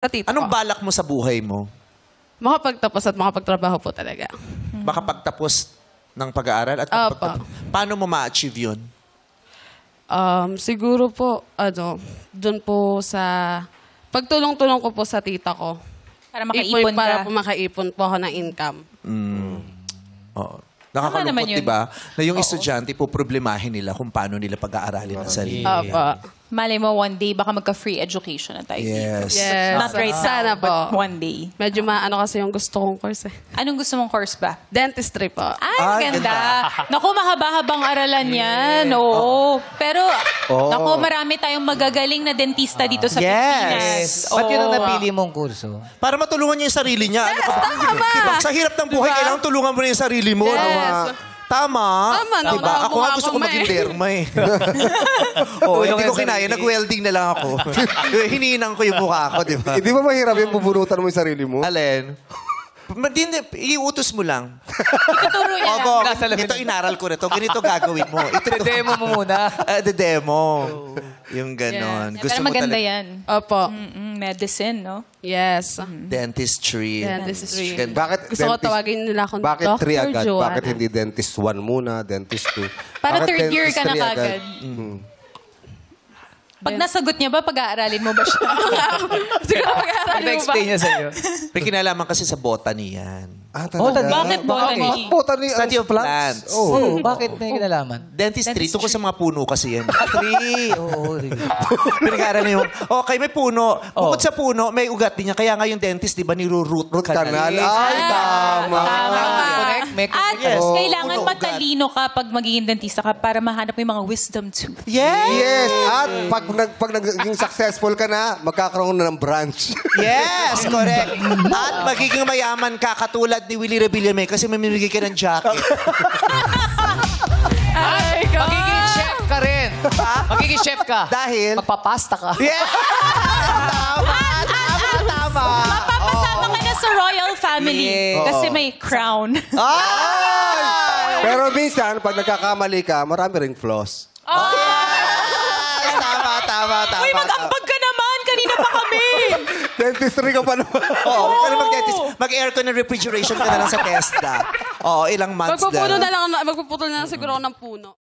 Anong balak mo sa buhay mo? Makapagtapos at makapagtrabaho po talaga. Makapagtapos ng pag-aaral at paano mo ma-achieve yun? Siguro po, doon po sa pagtulong-tulong ko po sa tita ko. Para makaipon Para ka. po makaipon po ako ng income. Oo. Nakakalungkot, naman yun. diba? Na yung estudyante po problemahin nila kung paano nila pag-aaralin ang sarili. Malay mo, one day, baka magka-free education na tayo. Yes. Yes. Not right Sana now, po. but one day. Medyo maano kasi yung gusto kong course eh. Anong gusto mong course ba? Dentistry po. Ay, ganda. Naku, mahaba-habang aralan yan. Oo. Pero, naku, marami tayong magagaling na dentista dito sa Pilipinas. Ba't yun ang napili mong kurso? Para matulungan niya yung sarili niya. Ano ka ba? Diba? Sa hirap ng buhay, kailangan tulungan mo na yung sarili mo. Yes. Tama. Diba? Ako nga gusto ko maging derma eh. Hindi ko kinaya. Nag-welding na lang ako. Hininang ko yung mukha ko, diba? Hindi ba mahirap yung bubunutan mo yung sarili mo? Alin? Iutos mo lang. Ituturo niya lang. Ito inaral ko na to. Ganito gagawin mo. Demo mo muna. Demo. Yung ganon. Yeah. Pero maganda yan. Opo. Medicine, no? Yes. Dentistry. Dentistry. Bakit Gusto ko tawagin nila akong Bakit Dr. 3 agad? Joanna. Bakit hindi dentist 1 muna, dentist 2? Para Bakit third year ka na dentist 3 agad? kagad. Pag nasagot niya ba, pag-aaralin mo ba siya? Siguro pag-aaralin mo ba? Ina-explain niya sa'yo. May kinalaman kasi sa botany yan. Talaga? Bakit botany? Botany. Study of plants. Oh. Bakit may kinalaman? Dentistry. Tungkol sa mga puno kasi yan. Tree. Oo. Pinag-aaralan yung, okay, may puno. Bukod sa puno, may ugat din niya. Kaya nga yung dentist, di ba, niru-root canal. Ay, tama. At Yes. kailangan Puno, matalino ka pag magiging dentista ka para mahanap mo yung mga wisdom tooth. Yes! Yes. At pag naging successful ka na, magkakaroon na ng branch. Yes, correct. At magiging mayaman ka katulad ni Willie Rebillame kasi mamimigay ka ng jacket. Ay, God. Magiging chef ka rin. Magiging chef ka. Dahil? Magpapasta ka. Yeah! Tama. Mapapasama ka na sa royal family kasi may crown. Pero minsan, pag nagkakamali ka, marami ring flaws. Tama. Uy, mag-ambag ka naman! Kanina pa kami! Dentistry ka pa naman. Oo, pero mag-aircon and refrigeration ka na lang sa TESDA. Oo, ilang months Magpuputol na lang siguro ako ng puno.